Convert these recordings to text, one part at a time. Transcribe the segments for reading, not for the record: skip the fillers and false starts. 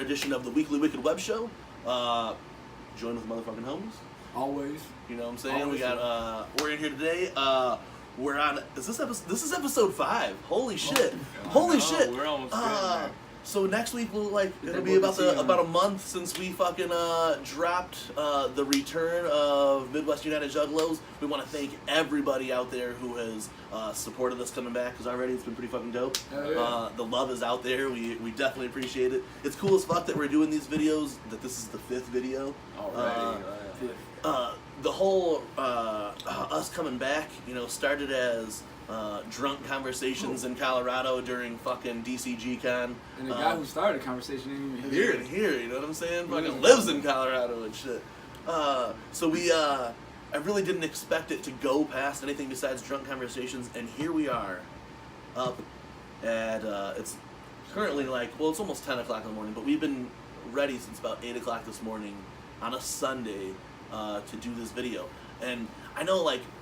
edition of the Weekly Wicked Web Show. Joined with motherfucking homies. Always. You know what I'm saying? Always. We got, we're in here today. We're on, this is episode 5. Holy shit. Holy shit. We're almost there. So next week it'll be about a month since we fucking dropped the return of Midwest United Juggalos. We want to thank everybody out there who has supported us coming back, because already it's been pretty fucking dope. Yeah. The love is out there. We definitely appreciate it. It's cool as fuck that we're doing these videos, that this is the 5th video. Already. The whole us coming back, started as drunk conversations in Colorado during fucking DCG Con. And the guy who started the conversation ain't even here here. and here, you know what I'm saying? Fucking lives in Colorado and shit. So we, I really didn't expect it to go past anything besides drunk conversations, and here we are, up at, it's currently it's almost 10 o'clock in the morning, but we've been ready since about 8 o'clock this morning on a Sunday to do this video. And I know,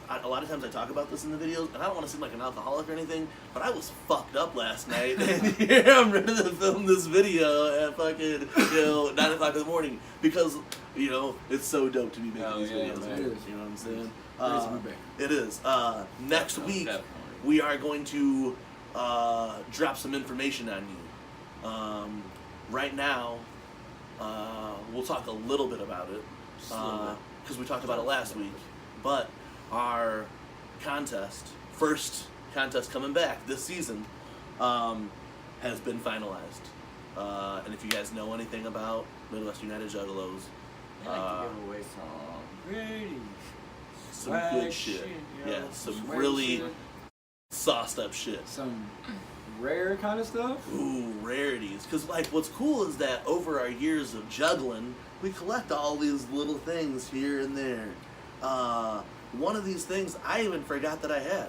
a lot of times I talk about this in the videos, and I don't want to seem like an alcoholic or anything, but I was fucked up last night, and here I'm ready to film this video at fucking, 9 o'clock in the morning, because, it's so dope to be making these videos. Man. It is. You know what I'm saying? It is. Next week, Definitely. we are going to drop some information on you. Right now, we'll talk a little bit about it, because we talked about it last week, but our first contest coming back this season, has been finalized. And if you guys know anything about Midwest United Juggalos, I like to give away some pretty some good shit. Yeah, some Swag really shit. sauced up shit. Some rare kind of stuff. Ooh, rarities. Because, what's cool is that over our years of juggling, we collect all these little things here and there. One of these things, I even forgot that I had.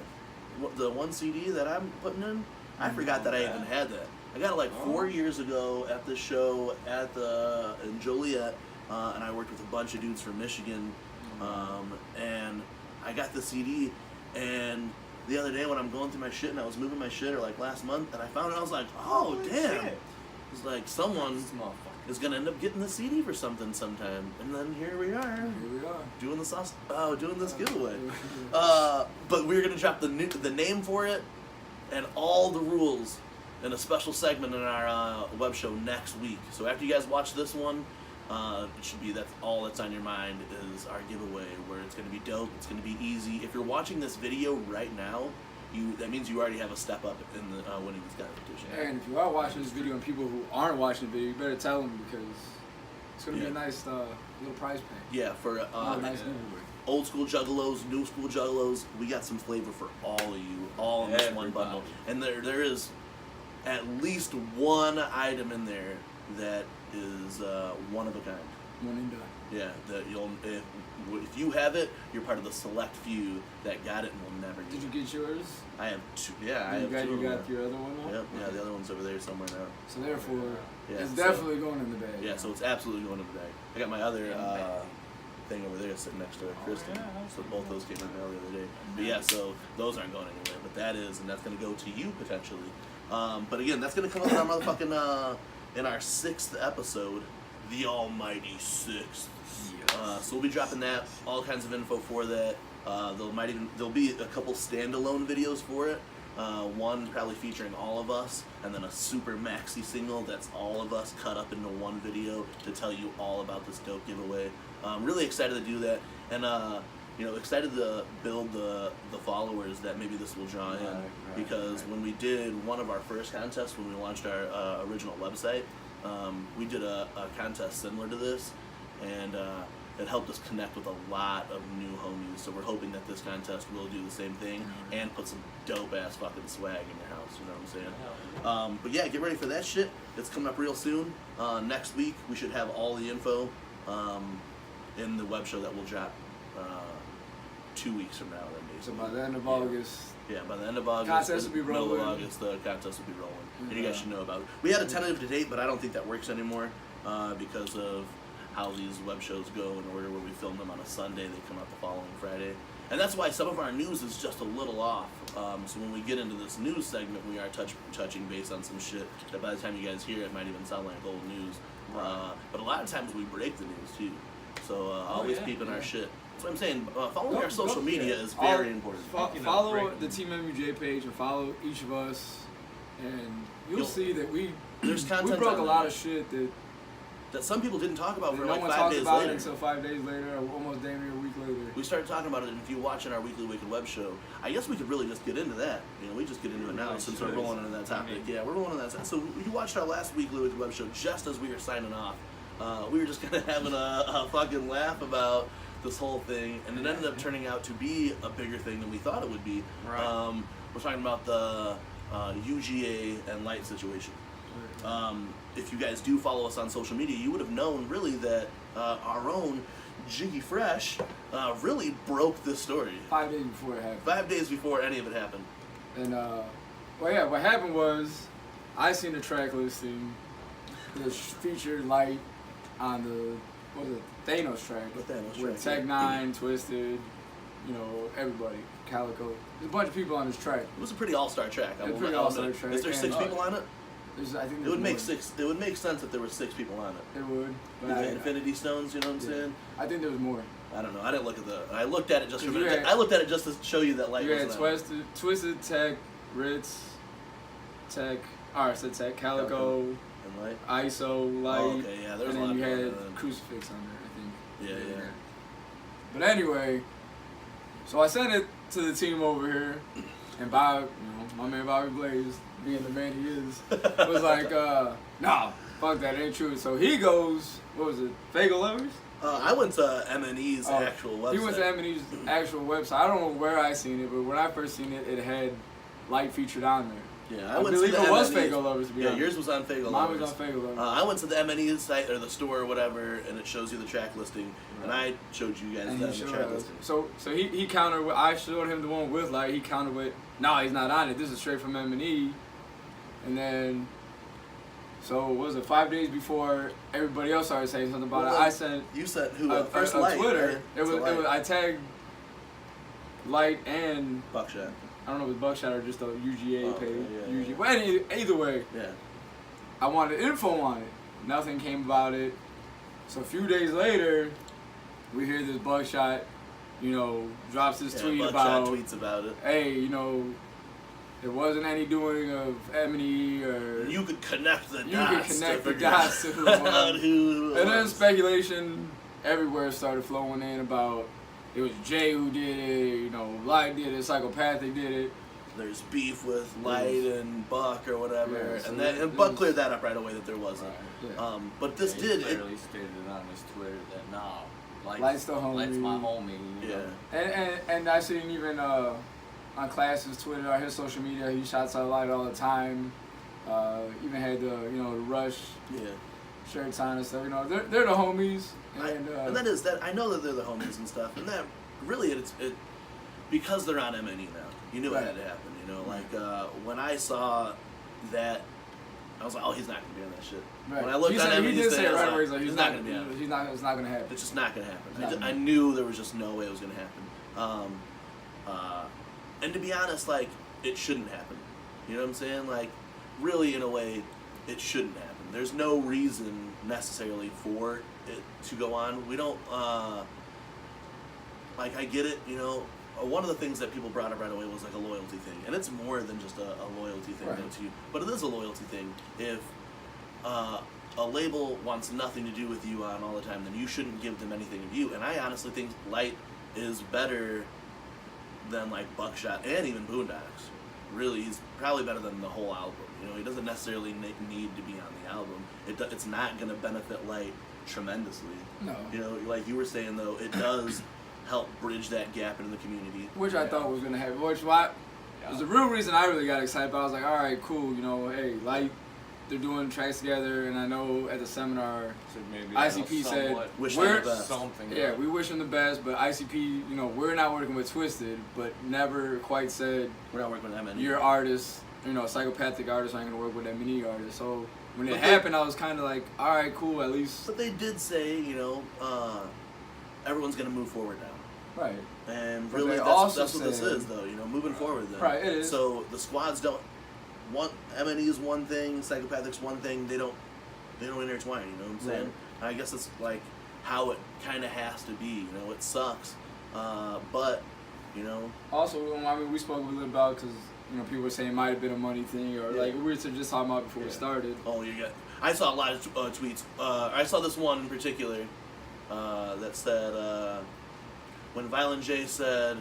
The one CD that I'm putting in, I forgot that I even had that. I got it 4 years ago at the show in Joliet, and I worked with a bunch of dudes from Michigan, and I got the CD, and the other day when I'm going through my shit and I was moving my shit, or last month, and I found it, I was like, oh, damn. Shit. It's like someone is gonna end up getting the CD for something sometime, and then here we are doing this giveaway. But we're gonna drop the name for it and all the rules in a special segment in our web show next week. So after you guys watch this one, it should be that's all that's on your mind is our giveaway, where it's gonna be dope. It's gonna be easy. If you're watching this video right now, that means you already have a step up in the winning this competition. And if you are watching this video and people who aren't watching the video, you better tell them, because it's going to be a nice little prize pack. Yeah, for Nice giveaway. old school juggalos, new school juggalos, we got some flavor for all of you, all in this one bundle. And there is at least one item in there that is one of a kind. One and done. Yeah, that if you have it, you're part of the select few that got it and will never get it. Did you get yours? I have two. Yeah, I have two. You got your other one now? Yep. Yeah, the other one's over there somewhere now. So therefore, Yeah, it's definitely going in the bag. Yeah, so it's absolutely going in the bag. I got my other thing over there sitting next to Kristen. So both those came in the mail the other day. But yeah, so those aren't going anywhere. But that is, and that's going to go to you potentially. But again, that's going to come up in our motherfucking in our 6th episode, the almighty 6th. So we'll be dropping that, all kinds of info for that. There'll be a couple standalone videos for it. One probably featuring all of us, and then a super maxi single that's all of us cut up into one video to tell you all about this dope giveaway. I'm really excited to do that, and excited to build the followers that maybe this will draw in. Because when we did one of our first contests, when we launched our original website, we did a contest similar to this, and it helped us connect with a lot of new homies. So we're hoping that this contest will do the same thing and put some dope ass fucking swag in your house. You know what I'm saying? But yeah, get ready for that shit. It's coming up real soon. Next week we should have all the info in the web show that we'll drop 2 weeks from now. Then basically. So by the end of August. Yeah, by the end of August, contest will be rolling. middle of August, the contest will be rolling. And you guys should know about it. We had a tentative date, but I don't think that works anymore because of how these web shows go in order, where we film them on a Sunday, they come out the following Friday. And that's why some of our news is just a little off. So when we get into this news segment, we are touching base on some shit that by the time you guys hear it might even sound like old news. Right. But a lot of times we break the news too. So always peeping our shit. That's what I'm saying. Following our social media is very important. Follow the TeamMUJ page and follow each of us, and you'll see that there's content we broke on a lot there of shit that some people didn't talk about for no like one 5 talked days about later. it until 5 days later, or almost damn near a week later. We started talking about it, and if you watch in our weekly Wicked Web show, I guess we could really just get into that. You know, we just get into it now since we're rolling into that topic. Yeah, we're rolling into that. So you watched our last weekly Wicked Web show just as we were signing off. We were just kind of having a fucking laugh about this whole thing, and it ended up turning out to be a bigger thing than we thought it would be. Right. We're talking about the UGA and Lyte situation. If you guys do follow us on social media, you would have known really that our own Jiggy Fresh really broke this story. 5 days before it happened. 5 days before any of it happened. And what happened was, I seen the track listing that featured Lyte on the Thanos track. The Thanos with track, Tech Nine, Twisted, everybody, Calico. There's a bunch of people on this track. It was a pretty all-star track. It's a pretty all-star track. Is there 6 And, people on it? I think It would make 6. It would make sense if there were 6 people on it. It would. With the Infinity Stones, you know what I'm saying? I think there was more. I don't know. I didn't look at I looked at it just You had- I looked at it just to show you that Lyte You had was on it. Twisted, Tech, Ritz, Tech, Calico, And Lyte. ISO, Lyte, Oh, okay, yeah, there's and a lot then you going had on. Crucifix on there, I think. Yeah. But anyway, so I sent it to the team over here, and Bob, my man Bobby Blaze, being the man he is, was like, nah, fuck that, ain't true. So he goes, what was it, Fago Lovers? I went to M&E's actual website. He went to M&E's actual website. I don't know where I seen it, but when I first seen it, it had Lyte featured on there. Yeah, I went believe to the it was M&E's. Fago Lovers, to be Yeah, honest. yours was on Fago Mine Lovers. was on Fago Lovers. I went to the M&E's site or the store or whatever, and it shows you the track listing, and I showed you guys And the he showed track us. listing. So he countered with, I showed him the one with Lyte, he countered with, no, he's not on it, this is straight from M&E. And then, so what was it, 5 days before everybody else started saying something about it, I sent, You sent who? first on on Twitter, right? it was I tagged Lyte and, Buckshot. I don't know if it was Buckshot or just the UGA page. yeah, UGA. yeah. Well, either way, Yeah. I wanted info on it. Nothing came about it. So a few days later, we hear this Buckshot, drops this tweet Buckshot about, tweets about it. hey, there wasn't any doing of M&E or... You could connect the You dots. could connect to the figure dots to who out won. who And then was. speculation everywhere started flowing in about it was Jay who did it, Lyte did it, Psychopathic did it. There's beef with Lyte and Buck or whatever, Yeah, so and Buck cleared that up right away that there wasn't. Yeah. But this He did. clearly stated on his Twitter that Lyte's the homie. Lyte's my homie. you Yeah. know. And I seen even on Class's Twitter or his social media, he shouts out Lyte all the time. Even had the the Rush Yeah. shirts on and stuff. They're the homies. And that is that. I know that they're the homies and stuff, and that really it because they're on M&E now. You knew it had to happen. When I saw that, I was like, oh, he's not gonna be on that shit. Right. When I looked on he M&E's did say thing, it I was right like, away. He's like, he's not gonna be on it. It's not gonna happen. It's just not gonna happen. Not I knew there was just no way it was gonna happen. And to be honest, it shouldn't happen. You know what I'm saying? Really, in a way, it shouldn't happen. There's no reason necessarily for it to go on. We don't, I get it, one of the things that people brought up right away was a loyalty thing. And it's more than just a loyalty thing, Right. though, to you. But it is a loyalty thing. If a label wants nothing to do with you on all the time, then you shouldn't give them anything of you. And I honestly think Lyte is better than Buckshot and even Boondocks. Really, he's probably better than the whole album. He doesn't necessarily need to be on the album. It's not going to benefit Lyte tremendously. No. Like you were saying though, it does help bridge that gap in the community. Which I thought was gonna happen. Which was the real reason I really got excited. But I was like, all right, cool. Hey, Lyte, they're doing tracks together, and I know at the seminar, So maybe ICP said, Wish we're them the best. something. yeah, we wish them the best, but ICP, we're not working with Twisted, but never quite said We're not working with M&E. your artists, Psychopathic artists aren't gonna work with M&E artists. So when it But happened, I was kind of like, all right, cool, at least. But they did say, everyone's going to move forward now. Right. And But really, they that's also what this said- is, though. Moving forward, then. Right, it is. So the squads don't want M&E's one thing, Psychopathic's one thing. They don't they don't intertwine. You know what I'm saying? I guess it's like how it kind of has to be. You know, it sucks, but you know. Also, I mean, we spoke a little about because you know people were saying it might have been a money thing or like we were just talking about before we started. Oh, you got. I saw a lot of tweets. I saw this one in particular that said when Violent J said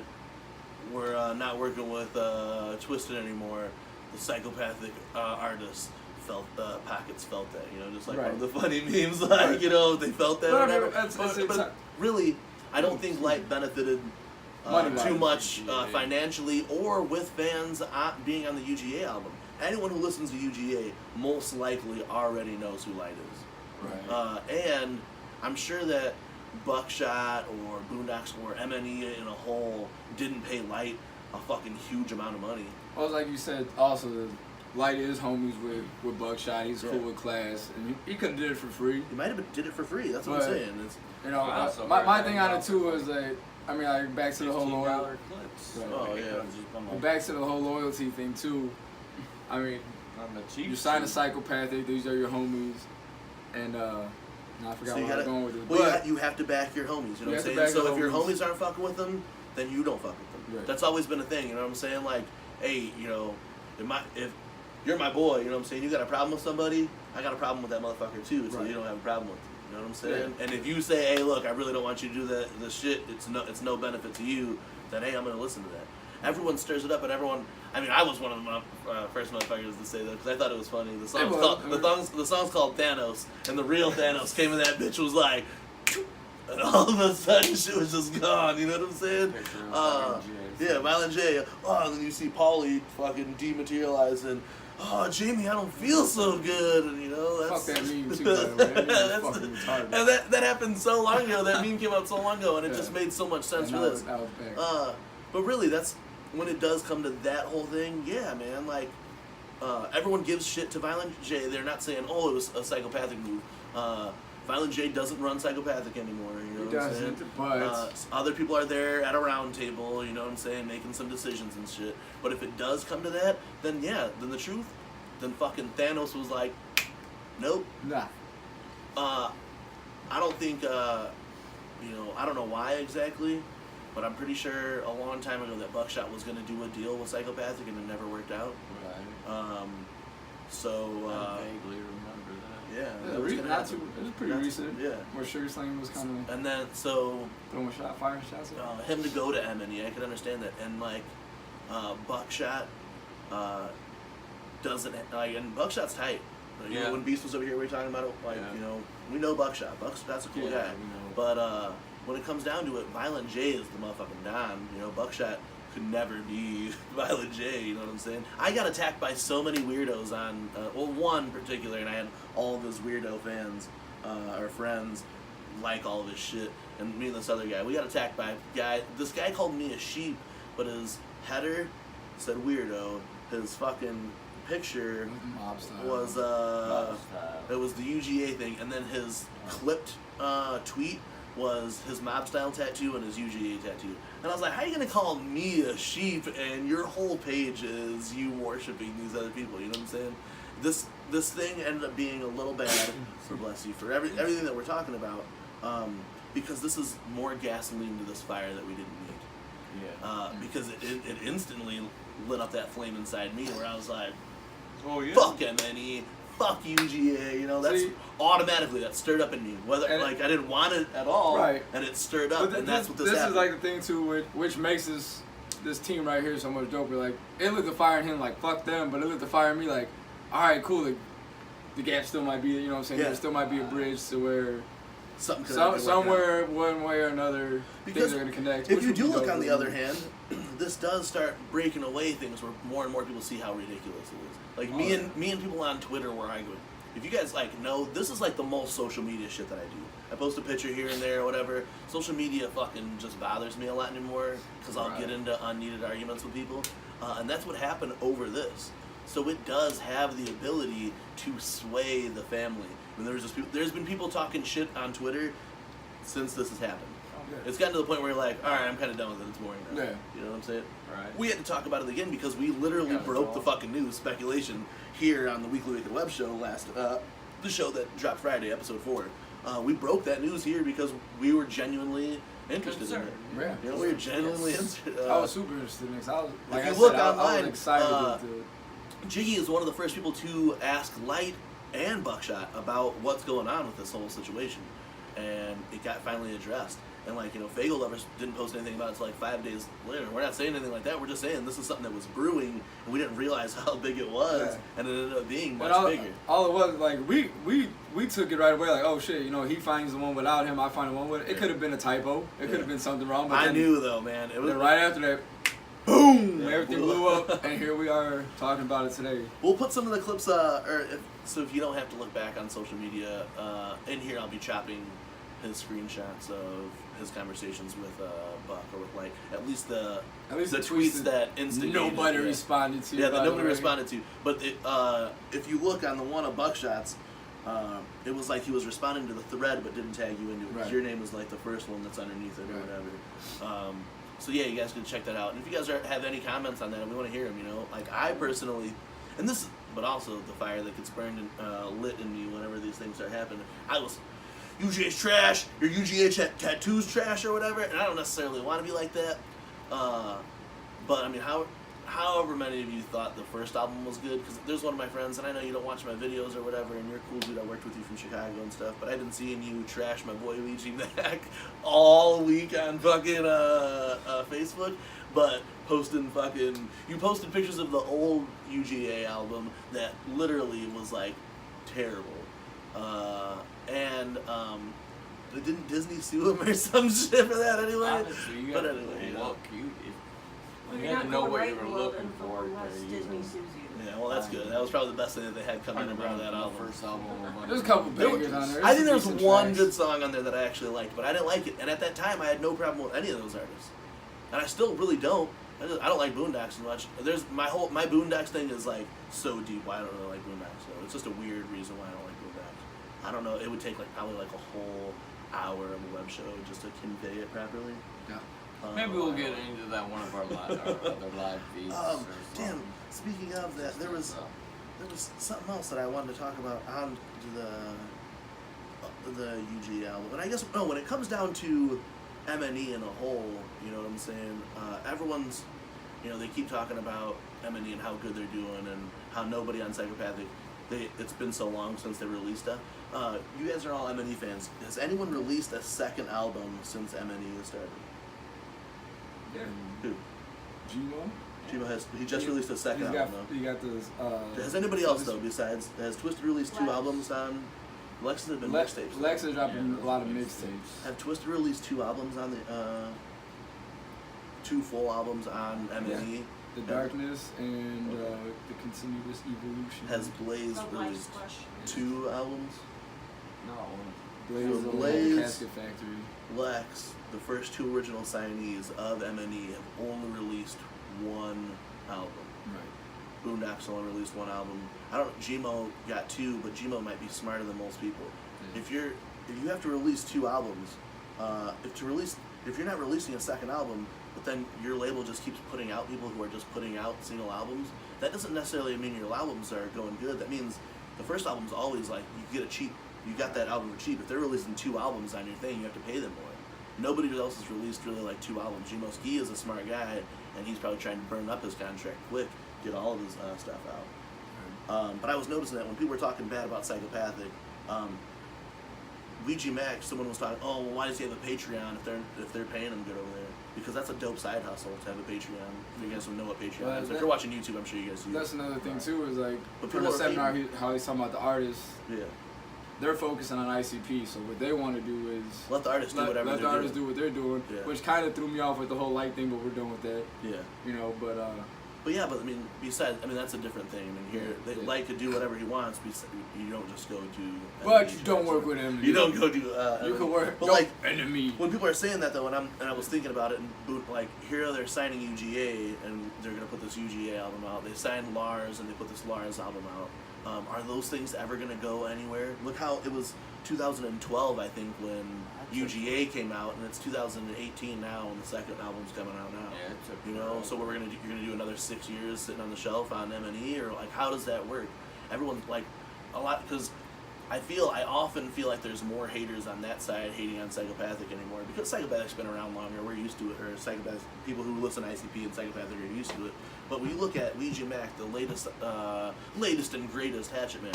we're not working with Twisted anymore, the psychopathic artists Pockets felt that, you know, just like one of the funny memes, like, you know, they felt that or whatever. But really, I don't think Lyte benefited too much financially or with fans being on the UGA album. Anyone who listens to UGA most likely already knows who Lyte is. Right. And I'm sure that Buckshot or Boondocks or MNE in a whole didn't pay Lyte a fucking huge amount of money. Well, like you said, also, Lyte is homies with Buckshot. He's cool with Class, and he could have did it for free. He might have did it for free. That's what I'm saying. It's, you know, my thing on it too is that I mean, like back to the whole loyalty. Oh yeah. Back to the whole loyalty thing too. I mean, you sign a psychopathic. These are your homies, and I forgot where I was going with it. Well, you have to back your homies. You know what I'm saying? So if your homies aren't fucking with them, then you don't fuck with them. Right. That's always been a thing. You know what I'm saying? Like, hey, you know, if you're my boy, you know what I'm saying? You got a problem with somebody, I got a problem with that motherfucker too, so you don't have a problem with them. You know what I'm saying? Yeah. And if you say, hey, look, I really don't want you to do the shit, it's no benefit to you, then hey, I'm going to listen to that. Everyone stirs it up, and everyone, I mean, I was one of the first motherfuckers to say that, because I thought it was funny. The song's called Thanos, and the real Thanos came in that bitch was like, and all of a sudden shit was just gone, you know what I'm saying? Yeah, Violent J. Oh, and then you see Paulie fucking dematerialize and, oh, Jamie, I don't feel so good, and you know, that's... Fuck that meme too, by the way. That fucking retarded. And that happened so long ago, that meme came out so long ago, and it just made so much sense for this. But really, that's, when it does come to that whole thing, yeah, man, like, everyone gives shit to Violent J. They're not saying, oh, it was a psychopathic move. Violent J doesn't run Psychopathic anymore, you know what I'm saying? But other people are there at a round table, you know what I'm saying, making some decisions and shit. But if it does come to that, then yeah, then the truth, then fucking Thanos was like, nope. Nah. I don't think, you know, I don't know why exactly, but I'm pretty sure a long time ago that Buckshot was going to do a deal with Psychopathic and it never worked out. Right. So, I vaguely remember that. Yeah, it was pretty recent. Yeah. Where Sugar Slam was kind of. And then so. Throwing firing shots. Him to go to MNE, I could understand that, and like, Buckshot, doesn't like, and Buckshot's tight. You know, when Beast was over here, we were talking about it. Like, you know, we know Buckshot. Buckshot's a cool guy. But when it comes down to it, Violent J is the motherfucking Don. You know, Buckshot could never be Violent J, you know what I'm saying? I got attacked by so many weirdos on, well, one in particular, and I had all of his weirdo fans, or friends, like all of his shit, and me and this other guy, we got attacked by a guy, this guy called me a sheep, but his header said weirdo, his fucking picture was, it was the UGA thing, and then his clipped tweet was his mob style tattoo and his UGA tattoo. And I was like, how are you gonna call me a sheep and your whole page is you worshiping these other people, you know what I'm saying? This thing ended up being a little bad, so bless you, for everything that we're talking about, because this is more gasoline to this fire that we didn't need. Yeah. Because it instantly lit up that flame inside me where I was like, oh yeah, fuck MNE, fuck UGA, you know, that's automatically that stirred up in me. Whether like I didn't want it at all, and it stirred up, and that's what this happened. Is like the thing too, which makes this team right here so much doper. Like it lit the fire in him, like fuck them, but it lit the fire in me, like all right, cool. The gap still might be, you know what I'm saying? There still might be a bridge to where somewhere, one way or another, things are gonna connect. If you do look on the other hand, this does start breaking away things where more and more people see how ridiculous it is. Like me and people on Twitter where I go, if you guys like know, this is like the most social media shit that I do. I post a picture here and there or whatever. Social media fucking just bothers me a lot anymore because I'll get into unneeded arguments with people, and that's what happened over this. So it does have the ability to sway the family. I mean, there's been people talking shit on Twitter since this has happened. It's gotten to the point where you're like, all right, I'm kind of done with it. It's boring now. Yeah. You know what I'm saying? Right. We had to talk about it again because we literally broke the fucking news speculation here on the Weekly Webshow the show that dropped Friday, episode 4. We broke that news here because we were genuinely interested in it. Yeah. You know, we were genuinely interested. I was super interested in it. 'Cause I was, like if I you look said, I online, was excited to. Jiggy is one of the first people to ask Lyte and Buckshot about what's going on with this whole situation, and it got finally addressed. And like, you know, Fagel lovers didn't post anything about it until like 5 days later. We're not saying anything like that. We're just saying this is something that was brewing, and we didn't realize how big it was, Yeah. and it ended up being much all, bigger. All it was, like, we took it right away, like, oh shit, you know, he finds the one without him, I find the one with it. It could have been a typo. It could have been something wrong. But I then, knew though, man. It was then right after that, boom, Yeah, everything blew up, and here we are talking about it today. We'll put some of the clips, so if you don't have to look back on social media, in here I'll be chopping his screenshots of his conversations with Buck or with Lyte. At least the tweets that instigated. Nobody responded to. Yeah, that by the nobody way. responded to. But if you look on the one of Buckshot's, it was like he was responding to the thread but didn't tag you into it. 'Cause Right. your name was like the first one that's underneath it or Right. whatever. So yeah, you guys can check that out. And if you guys have any comments on that, we want to hear them. You know, like I personally, and this, but also the fire that gets burned and lit in me whenever these things start happening. I was. UGA's trash, your UGA tattoo's trash or whatever, and I don't necessarily want to be like that. But I mean, however many of you thought the first album was good, because there's one of my friends, and I know you don't watch my videos or whatever, and you're a cool dude, I worked with you from Chicago and stuff, but I've been seeing you trash my boy Luigi Mac all week on fucking Facebook, but you posted pictures of the old UGA album that literally was like terrible. And didn't Disney sue him or some shit for that anyway? Honestly, you But gotta anyway, yeah. look. Well, You you're had to not know going what right you were below looking them for. unless to Disney use. sues you. Yeah, well, that's good. That was probably the best thing that they had coming out of that album. First album. There's a couple There bangers was- on there. I think There's there's some one tracks. good song on there that I actually liked, but I didn't like it. And at that time, I had no problem with any of those artists, and I still really don't. I don't like Boondocks as much. There's my Boondocks thing is like so deep. Why I don't really like Boondocks. So it's just a weird reason why I don't like Boondocks. I don't know. It would take probably a whole hour of a web show just to convey it properly. Yeah. Maybe we'll get into that one of our other live feeds. or Damn. something. Speaking of that, there was something else that I wanted to talk about on the UGA album, and I guess when it comes down to M&E in a whole, you know what I'm saying? Everyone's, you know, they keep talking about M&E and how good they're doing, and how nobody on Psychopathic. It's been so long since they released stuff. You guys are all M&E fans. Has anyone released a second album since M&E has started? Yeah. Who? G-Mo? He just released a second album though. He got this. Has anybody else though besides has Twisted released 2 albums on? Lex has been mixtapes. Lex is dropping Yeah, a lot of mixtapes. mixtapes. Have Twisted released 2 albums on the 2 full albums on M&E? The Darkness and the Continuous Evolution. Has Blaze The released Life's Question. 2 albums? No. Blaze, So the Blaze- Casket Factory. Lex, the first 2 original signees of M&E, have only released 1 album. Right. Boondocks only released 1 album. I don't. Gmo got 2, but Gmo might be smarter than most people. Yeah. If you have to release 2 albums, if you're not releasing a second album, but then your label just keeps putting out people who are just putting out single albums, that doesn't necessarily mean your albums are going good. That means the first album's always like you get a cheap. You got that album for cheap. If they're releasing 2 albums on your thing, you have to pay them more. Nobody else has released really like 2 albums. Gmo Ski is a smart guy, and he's probably trying to burn up his contract quick, get all of his stuff out. But I was noticing that when people were talking bad about Psychopathic, Ouija Mac, someone was talking, oh, well, why does he have a Patreon if they're paying him good over there? Because that's a dope side hustle to have a Patreon. If you guys don't know what Patreon Well, is, if that- you're watching YouTube, I'm sure you guys do. That's another thing too. Is like But for people the are seminar, hating. how he's talking about the artists. Yeah, They're focusing on ICP, so what they want to do is let the artists do whatever let they're the artists doing. do what they're doing, Yeah. which kind of threw me off with the whole Lyte thing, but we're done with that, Yeah, you know. But but I mean, besides, I mean, that's a different thing. I mean, here, Yeah. Lyte could do whatever he wants. You don't just go to. but you don't work with him. You don't go to. You can work. But But like, enemy. when people are saying that though, and I was thinking about it, and like here they're signing UGA, and they're gonna put this UGA album out. They signed Lars, and they put this Lars album out. Are those things ever gonna go anywhere? Look how it was 2012, I think, when UGA came out, and it's 2018 now, and the second album's coming out now. Yeah, it took You know, so what we're gonna do? You're gonna do another 6 years sitting on the shelf on M&E, or like how does that work? Everyone's like a lot because I often feel like there's more haters on that side hating on Psychopathic anymore because Psychopathic's been around longer. We're used to it, or Psychopathic people who listen to ICP and Psychopathic are used to it. But when you look at Ouija Mac, the latest and greatest Hatchet Man,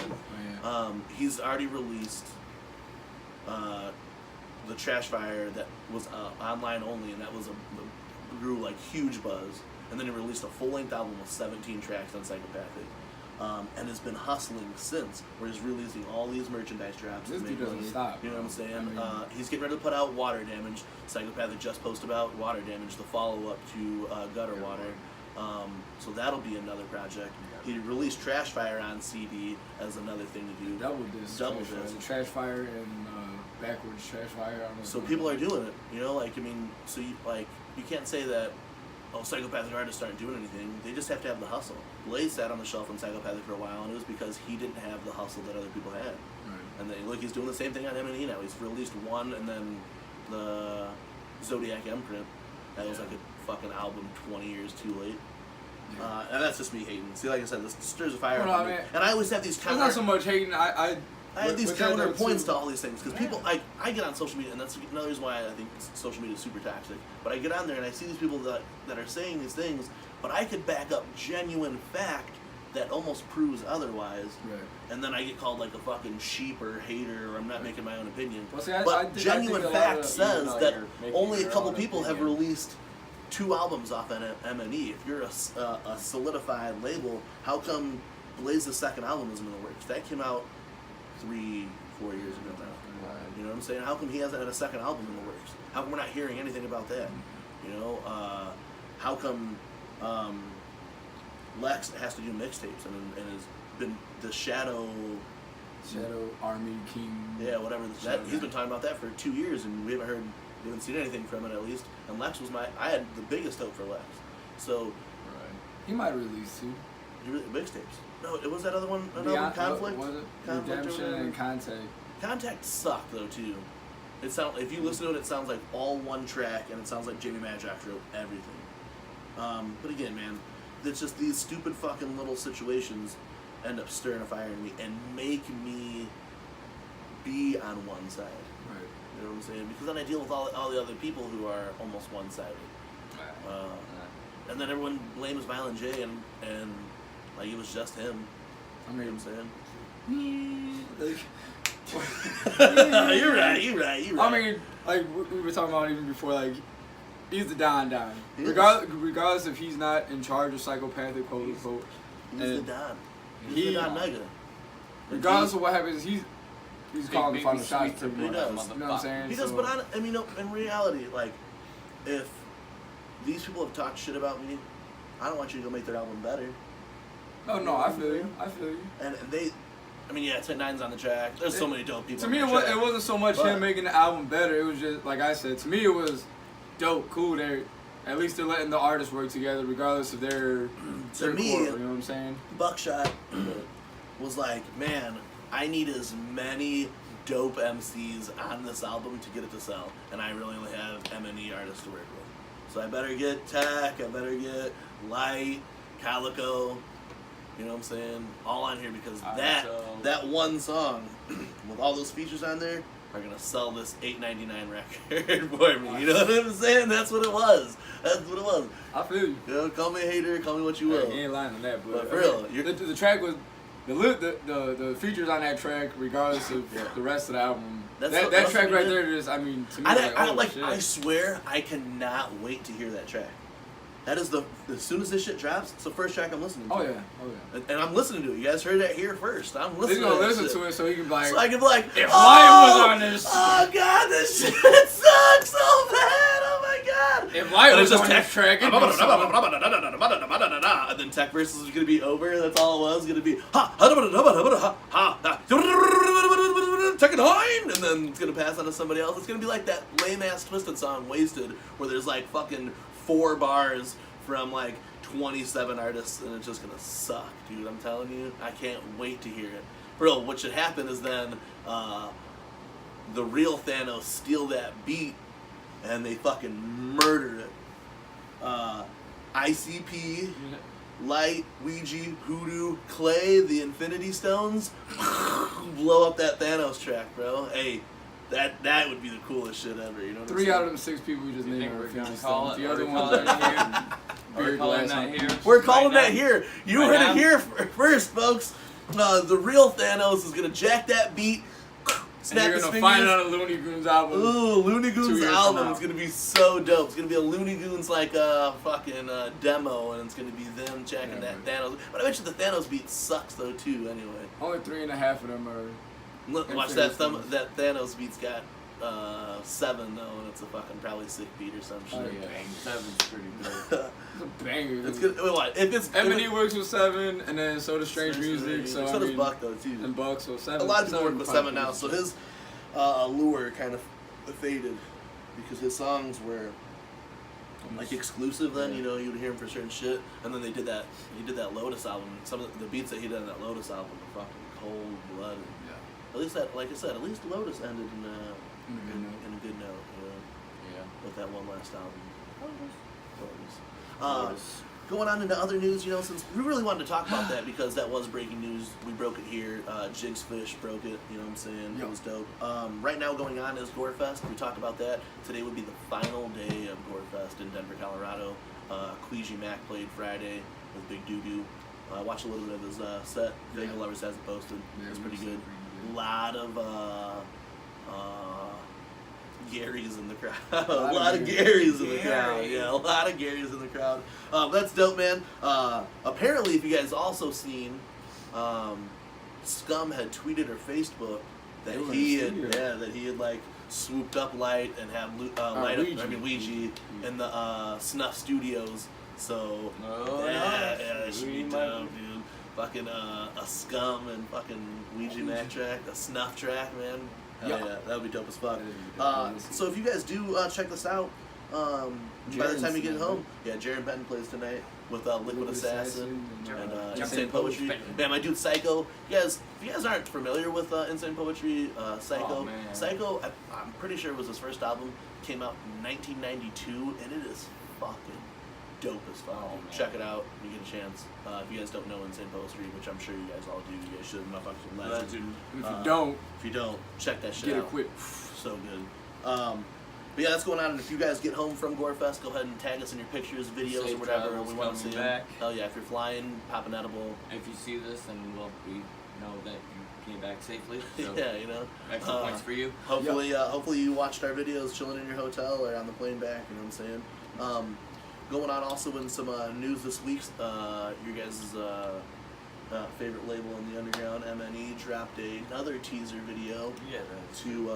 Oh, yeah. he's already released the Trash Fire that was online only, and that was grew like huge buzz. And then he released a full-length album with 17 tracks on Psychopathic. And has been hustling since, where he's releasing all these merchandise drops. This to dude make doesn't money. stop, You know what I'm saying? I mean- He's getting ready to put out Water Damage. Psychopathic just posted about Water Damage, the follow-up to Gutter Water. So that'll be another project. He released Trash Fire on CD as another thing to do. Double disc. Double Trash disc. Fire. Trash Fire and backwards Trash Fire. I don't know. So people are doing it, you know, like, I mean, so you can't say that, Psychopathic artists aren't doing anything. They just have to have the hustle. Blaze sat on the shelf on Psychopathic for a while, and it was because he didn't have the hustle that other people had. Right. And then, look, he's doing the same thing on M&E now. He's released one, and then the Zodiac imprint. That was like a fucking album 20 years too late. Yeah. And that's just me hating. See, like I said, this stirs a fire Well, no, up I in me. mean, And I always have these It's counter... not so much hating. I have these with that counter though, points too. to all these things because people, I get on social media, and that's another reason why I think social media is super toxic. But I get on there and I see these people that are saying these things, but I could back up genuine fact that almost proves otherwise. Right. And then I get called like a fucking sheep or hater, or I'm not making my own opinion. Well, see, But I think genuine a lot fact of- says though that you're making only a your couple own people have opinion. released 2 albums off M&E. If you're a solidified label, how come Blaze's second album isn't in the works? That came out 3-4 years ago now. You know what I'm saying? How come he hasn't had a second album in the works? How come we're not hearing anything about that? You know, how come Lex has to do mixtapes and has been the Shadow Army King. Yeah, whatever. Shadow He's been Guy. talking about that for 2 years, and we haven't seen anything from it at least. And Lex was I had the biggest hope for Lex. So, Right. He might release too. mixtapes. No, it was that other one. Another Beyond- Conflict. what was it? Conflict or Redemption whatever? and Contact. Contact sucked though too. If you listen to it, it sounds like all one track, and it sounds like Jamie Madrox wrote everything. But again, man, it's just these stupid fucking little situations end up stirring a fire in me and make me be on one side. Right. You know what I'm saying? Because then I deal with all the other people who are almost one-sided. And then everyone blames Violent J and like it was just him. I You know mean, what I'm like, saying? You're right. I mean, like we were talking about even before, like he's the Don. He is. Regardless if he's not in charge of Psychopathic, quote unquote. He's and the Don. He's he- the Don Mega. Regardless of what happens, he's calling the Big final baby shots. sweet Pretty He much. does. You know what I'm saying? He does, So- but in reality, like, if these people have talked shit about me, I don't want you to go make their album better. No, I feel you. And they, Tech9's on the track. There's so many dope people. To on me, the it track. wasn't so much But- him making the album better. It was just like I said. To me, it was dope, cool. At least they're letting the artists work together, regardless of their me, core, you know what I'm saying? Buckshot was like, man, I need as many dope MCs on this album to get it to sell, and I really only have M&E artists to work with. So I better get Tech, I better get Lyte, Calico, you know what I'm saying? All on here because that one song with all those features on there are gonna sell this $8.99 record for me. You know what I'm saying? That's what it was. I feel you. You know, call me a hater, call me what you will. He ain't lying on that, But for real, the track was the features on that track, regardless of the rest of the album. That's That track what right we there, just to me, shit. I swear I cannot wait to hear that track. That is as soon as this shit drops, it's the first track I'm listening to. Oh yeah. And I'm listening to it. You guys heard that here first. I'm He's listening gonna to listen that to shit. it so he can be like, So I can be like, if Lyte was on this oh god, this shit sucks so bad. Oh my god. if Lyte And was it's on just this track, it'd be something. and then Tech versus is gonna be over. That's all it was. Gonna be Tech and Hein, and then it's gonna pass on to somebody else. It's gonna be like that lame ass Twisted song, Wasted, where there's like fucking 4 bars from like 27 artists, and it's just gonna suck, dude. I'm telling you, I can't wait to hear it. For real, what should happen is then the real Thanos steal that beat, and they fucking murder it. ICP Lyte, Ouija, Hoodoo, Clay, the Infinity Stones, blow up that Thanos track, bro. Hey, that would be the coolest shit ever. You know what I'm 3 saying? out of them 6 people we just You named think are we're gonna Infinity call Stones. it? The Are other we ones calling are it here? Are we beer calling glass that on here? We're calling Right that now? here. You Right heard now? it here first, folks. The real Thanos is gonna jack that beat, And snap you're his gonna fingers. find it on a Looney Tunes album. Ooh, Looney 2 Goons years from album now. is gonna be so dope. It's gonna be a Looney Goons like fucking demo, and it's gonna be them jacking Yeah, that Thanos. But I bet you the Thanos beat sucks though too. Anyway, Only 3.5 of them are. look, watch Infinity that. Stones. That Thanos beat's got 7 though, and it's a fucking probably sick beat or some shit. Oh, Yeah, 7's pretty good. It's a banger. It's good. Wait, what? If it's M&E works with 7, and then so does Strange Music. So I does mean, Buck though too. and Buck, so 7. A lot of people work 7 with probably 7 now, pretty so good. his allure kind of faded because his songs were like exclusive. Then you know you'd hear him for certain shit, and then he did that Lotus album. Some of the beats that he did on that Lotus album were fucking cold blooded. Yeah. At least that, like I said, at least Lotus ended in a good note. You know, Yeah. with that one last album. Lotus. Going on into other news, you know, since we really wanted to talk about that because that was breaking news. We broke it here. Jigs Fish broke it. You know what I'm saying? Yeah. It was dope. Right now going on is Gorefest. We talked about that. Today would be the final day of Gorefest in Denver, Colorado. Queasy Mac played Friday with Big Doo Doo. I watched a little bit of his set. Vegas Lovers has it posted. Yeah, It's it pretty was good. pretty good. A lot of Gary's in the crowd. A A lot of Gary's in the crowd. Yeah, a lot of Gary's in the crowd. That's dope, man. Apparently, if you guys also seen, Scum had tweeted or Facebook that They were he in had, the studio. that he had like swooped up Lyte and had Ouija in the Snuff Studios. So Oh, yeah, nice. yeah, it should be We dope, might- dude. Fucking a Scum and fucking Ouija Mac track, a Snuff track, man. Hell Yeah. yeah, that would be dope as fuck. That would be dope. So if you guys do check this out, by the Jaren's time you get tonight, home, yeah, Jaron Benton plays tonight with Liquid Assassin and Insane Insane Poetry. Poetry. Man, my dude Psycho. If you guys aren't familiar with Insane Poetry, Psycho, Oh, man. Psycho, I'm pretty sure it was his first album. Came out in 1992, and it is fucking dope as fuck. Oh, man. Check it out when you get a chance. If you guys don't know Insane Poetry, which I'm sure you guys all do, you guys should. Motherfuckers are legends. And if you don't, If you don't, check that shit get out. it quick. So good. But yeah, that's going on. And if you guys get home from Gorefest, go ahead and tag us in your pictures, videos, Safe or whatever. travels We want to see coming them. back. Hell yeah, if you're flying, pop an edible. If you see this, then we know that you came back safely. So Yeah, you know. extra points for you. Hopefully you watched our videos chilling in your hotel or on the plane back. You know what I'm saying? Going on also in some news this week, your guys' favorite label in the underground, M&E, dropped another teaser video Yeah, to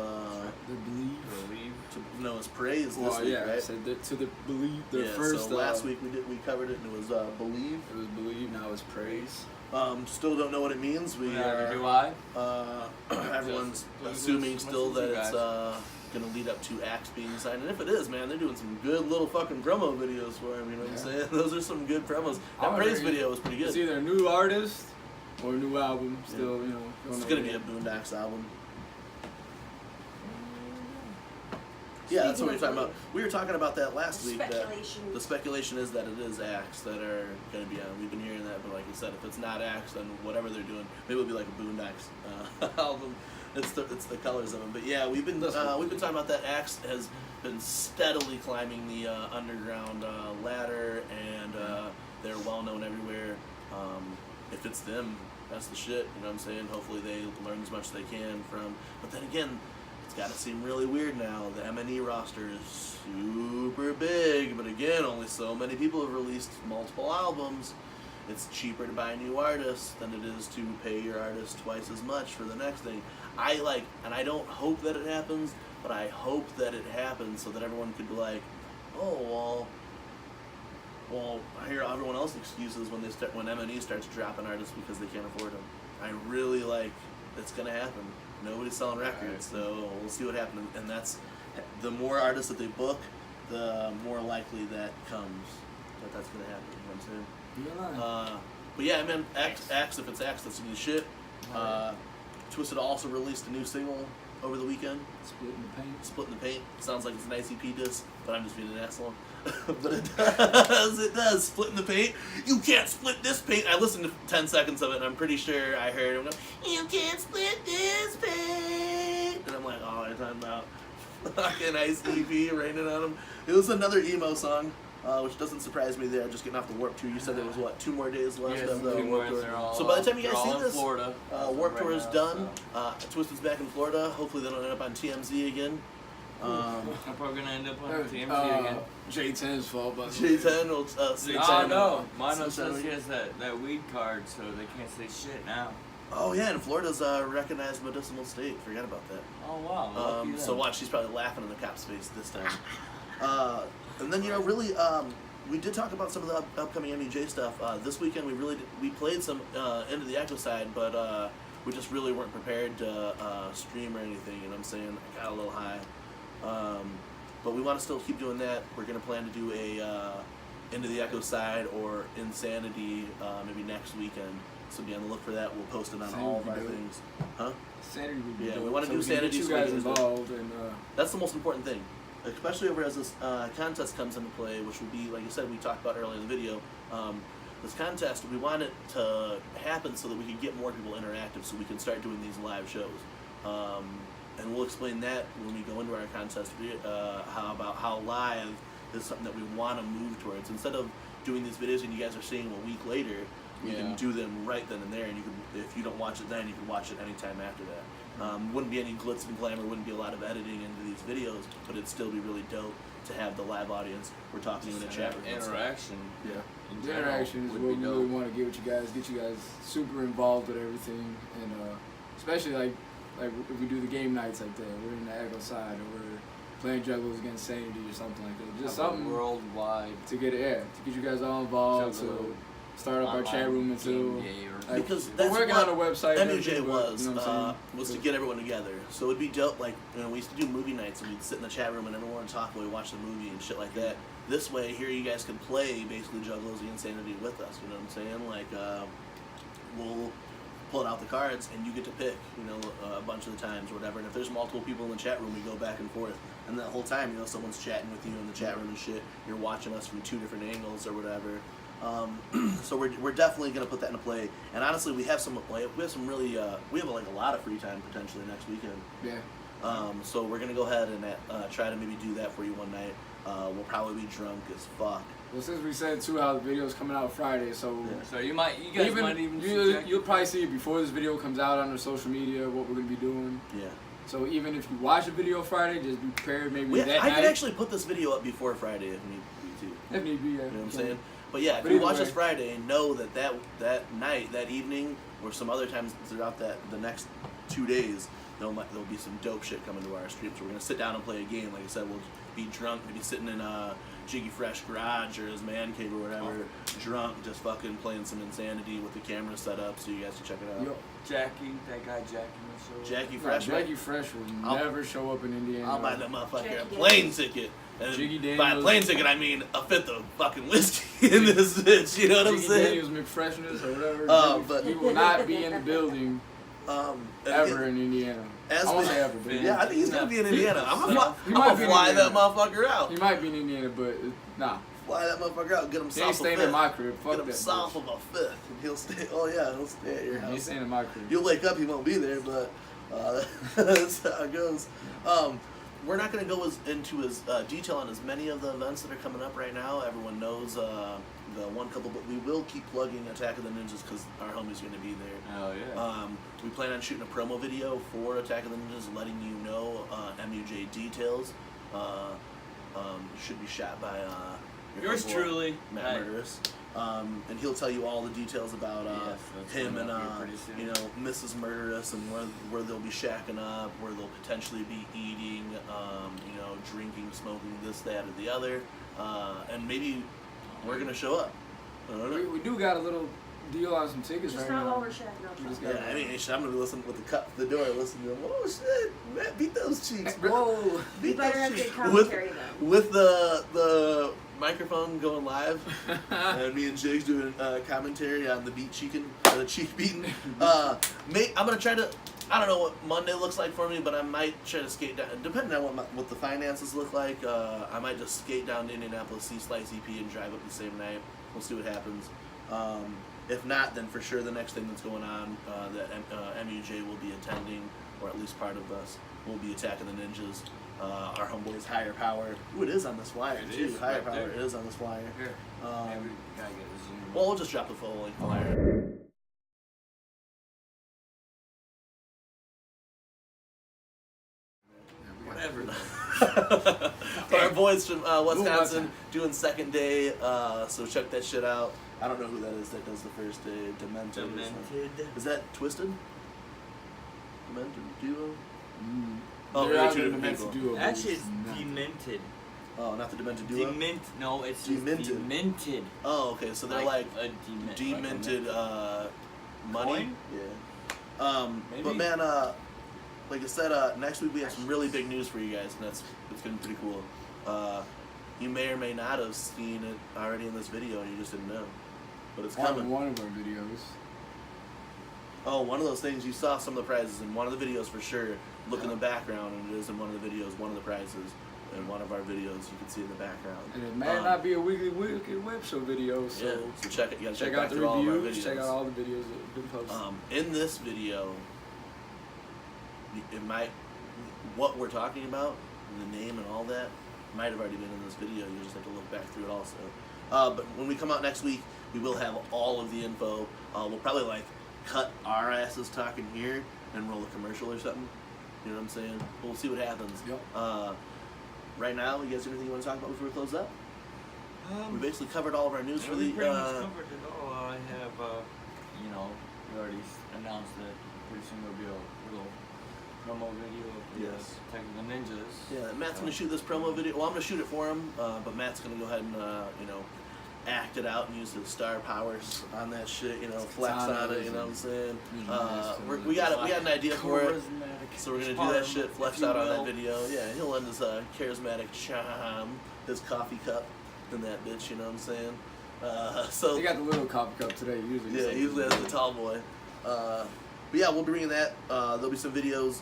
believe. no, it's Praise this Well, week, yeah, right? so to the Believe, the Yeah, first. so last week we covered it and it was Believe. It was Believe, now it's Praise. Still don't know what it means. Neither do I. Everyone's Just assuming still listen that to it's guys. gonna lead up to acts being signed, and if it is, man, they're doing some good little fucking promo videos for him. You know what I'm saying? Those are some good promos. That I Praise agree. video was pretty It's good. either a new artist or a new album. Still, you know. don't It's know gonna be yet. a Boondocks album. Yeah, that's what we were talking about. We were talking about that last week. That Speculation. the speculation is that it is acts that are going to be on. We've been hearing that, but like I said, if it's not acts, then whatever they're doing, maybe it'll be like a Boondocks album. It's the colors of them. But yeah, we've been talking about that. Acts has been steadily climbing the underground ladder, and they're well known everywhere. If it's them, that's the shit. You know what I'm saying? Hopefully they learn as much as they can from. But then again, it's got to seem really weird now. The M&E roster is super big, but again, only so many people have released multiple albums. It's cheaper to buy a new artist than it is to pay your artist twice as much for the next thing. And I don't hope that it happens, but I hope that it happens so that everyone could be like, oh, well, I hear everyone else's excuses when M&E starts dropping artists because they can't afford them. I really it's gonna happen. Nobody's selling records, so we'll see what happens. And that's the more artists that they book, the more likely that comes that's gonna happen. You know what I'm saying? You're lying. But yeah, man, X, if it's X, that's new shit. Twisted also released a new single over the weekend. Splitting the paint. Splitting the Paint. Sounds like it's an ICP disc, but I'm just being an asshole. But it does. Splitting the Paint. You can't split this paint. I listened to 10 seconds of it, and I'm pretty sure I heard him go, you can't split this paint. And I'm like, oh, I'm talking about fucking ICP raining on him. It was another emo song, which doesn't surprise me there, just getting off the Warped Tour. You said there was, what, 2 more days left of the Warped Tour? So by the time you guys see this, Florida, Warped Tour right is now, done. so. Twisted's back in Florida. Hopefully they don't end up on TMZ again. I'm probably gonna end up on TMZ again. J10's fault, but J10 will say Oh no, mine So says sorry. he has that weed card, so they can't say shit now. Oh yeah, and Florida's a recognized medicinal state. Forgot about that. Oh wow. Lucky So them. watch, she's probably laughing in the cop's face this time. And then really, we did talk about some of the upcoming MUJ stuff. This weekend we played some Into the Echo side, but we just really weren't prepared to stream or anything. You know what I'm saying? I got a little high. But we want to still keep doing that. We're gonna plan to do a Into the Echo side or Insanity maybe next weekend. So be on the look for that. We'll post it on all of our things. Huh? Sanity would be Yeah, dope. we wanna do can Sanity get so you we guys can do- involved and That's the most important thing, especially over as this contest comes into play, which will be, like you said, we talked about earlier in the video. This contest, we want it to happen so that we can get more people interactive, so we can start doing these live shows. And we'll explain that when we go into our contest. How live is something that we want to move towards. Instead of doing these videos and you guys are seeing a week later, we can do them right then and there. And you can, if you don't watch it then, you can watch it anytime after that. Wouldn't be any glitz and glamour, wouldn't be a lot of editing into these videos, but it'd still be really dope to have the live audience. We're talking in a chat room. and stuff. Interaction. Yeah. in the general interaction is would what be we dope. really want to get you guys super involved with everything, and especially like if we do the game nights like that, we're in the Echo side, or we're playing Juggalos against Sanity or something like that. Just Have a something worldwide to get you guys all involved, Juggalo to start up our chat room until. game day or Like, Because we're that's working what on a website. and MUJ everything, but, was you know what I'm was to saying? get everyone together. So it'd be dope. Like, we used to do movie nights, and we'd sit in the chat room and everyone would talk while we watched the movie and shit like that. This way, here you guys can play basically Juggalos the Insanity with us. You know what I'm saying? Like, we'll pull out the cards and you get to pick. A bunch of the times or whatever. And if there's multiple people in the chat room, we go back and forth. And that whole time, someone's chatting with you in the chat room and shit. You're watching us from 2 different angles or whatever. So we're definitely gonna put that into play. And honestly, we have some really we have a lot of free time potentially next weekend. Yeah. So we're gonna go ahead and try to maybe do that for you one night. We'll probably be drunk as fuck. Well, since we said too how the video's coming out Friday, so So you guys might even you'll probably see it before this video comes out on our social media what we're gonna be doing. Yeah. So even if you watch the video Friday, just be prepared maybe that I night. could actually put this video up before Friday if need be too. If need be, yeah. You know what I'm saying? But yeah, if But you either watch way. this Friday, know that night, that evening, or some other times throughout the next 2 days, there'll be some dope shit coming to our streams. We're gonna sit down and play a game. Like I said, we'll be drunk, maybe sitting in Jiggy Fresh garage or his man cave or whatever, drunk, just fucking playing some Insanity with the camera set up so you guys can check it out. Yo, Jackie, that guy Jackie will show up. Jackie Fresh, Jackie Fresh will never show up in Indiana. I'll buy that motherfucker a Jackie plane Daniels. ticket. And Jiggy by a Daniels. plane ticket, I mean a fifth of fucking whiskey in this bitch. You know what I'm Jiggy saying? Daniels McFreshness or whatever. But- he will not be in the building And ever in Indiana. As I won't we- say ever, but Yeah, I think he's gonna be in Indiana. I'm He might gonna be in fly that Indiana. motherfucker out. he might be in Indiana, but nah. Fly that motherfucker out. Get him He ain't south of staying Fifth. in my crib. Fuck Get him that. south bitch. of a Fifth, and he'll stay. Oh yeah, he'll stay at your He ain't house. staying in my crib. You'll wake up, he won't be there, but that's how it goes. We're not going to go into as detail on as many of the events that are coming up right now. Everyone knows the one couple, but we will keep plugging Attack of the Ninjas because our homie's going to be there. Oh yeah. We plan on shooting a promo video for Attack of the Ninjas, letting you know MUJ details. Should be shot by your Yours homeboy, truly, Matt Right. Murderous. And he'll tell you all the details about Yes, that's him coming and up here pretty soon. Mrs. Murderous, and where they'll be shacking up, where they'll potentially be eating, drinking, smoking, this, that, or the other, and maybe we're gonna show up. I don't know. We do got a little deal on some tickets Just right not now. while we're shacking up. We just though. got- Yeah, I mean, I'm gonna be listening with the cut the door, listening to him. Oh shit, Matt, beat those cheeks, bro. Whoa. We Beat better those have good cheeks. commentary though. With the microphone going live, and me and Jigs doing commentary on the cheek beating. I'm gonna try to. I don't know what Monday looks like for me, but I might try to skate down. Depending on what the finances look like, I might just skate down to Indianapolis, see Slice EP, and drive up the same night. We'll see what happens. If not, then for sure the next thing that's going on that MUJ will be attending, or at least part of us, will be Attacking the Ninjas. Our homeboys Higher Power. Ooh, it is on this flyer too. Higher Power. It is on this flyer. Here. We gotta get a zoom. Well, we'll just drop the full length flyer. Whatever. Our boys from Wisconsin doing second day, so check that shit out. I don't know who that is that does the first day. Demented. Is that Twisted? Demented Duo? Oh, They're really out two in different the people. Duo, Actually, it's it's not. Demented. Oh, not the Demented Duo? No, it's just Demented. Demented. Oh, okay, so they're like a demented money. Coin? Yeah. Maybe? But man, like I said, next week we have some really big news for you guys, and it's gonna be pretty cool. You may or may not have seen it already in this video, and you just didn't know, but it's coming. One of our videos. Oh, one of those things, you saw some of the prizes in one of the videos for sure. Look in the background, and it is in one of the videos, one of the prizes. In one of our videos, you can see in the background. And it may not be a weekly web show video, so, yeah, so check it. You gotta check back out the through all of our reviews, videos. check out all the videos that have been posted. In this video, what we're talking about, the name and all that, might have already been in this video. You just have to look back through it also. But when we come out next week, we will have all of the info. We'll probably like cut our asses talking here and roll a commercial or something. You know what I'm saying? We'll see what happens. Yep. Right now, you guys have anything you want to talk about before we close up? We basically covered all of our news for we the. pretty much covered it all. I have, we already announced that pretty soon there'll be a little promo video of Yes. Attacking the Ninjas. Yeah, Matt's gonna shoot this promo video. Well, I'm gonna shoot it for him, but Matt's gonna go ahead and act it out and use his star powers on that shit. Flex on it. You know what I'm saying? We got an idea for it, so we're gonna do that shit. Flex out on that video. Yeah, he'll lend his charismatic charm, his coffee cup, in that bitch. You know what I'm saying? So They got the little coffee cup today. usually that's the tall boy. But yeah, we'll be bringing that. There'll be some videos,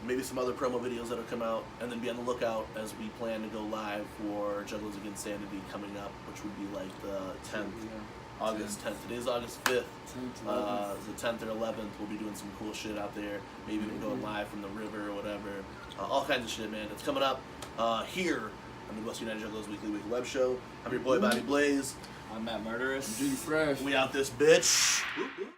maybe some other promo videos that'll come out, and then be on the lookout as we plan to go live for Jugglers Against Sanity coming up, which would be like the 10th, August 10th. Today's August 5th. The 10th or 11th, we'll be doing some cool shit out there. Maybe even going live from the river or whatever. All kinds of shit, man. It's coming up here on the West United Jugglers Weekly Web Show. I'm your boy, Bobby Blaze. I'm Matt Murderous. G Fresh. We out this bitch. Whoop, whoop.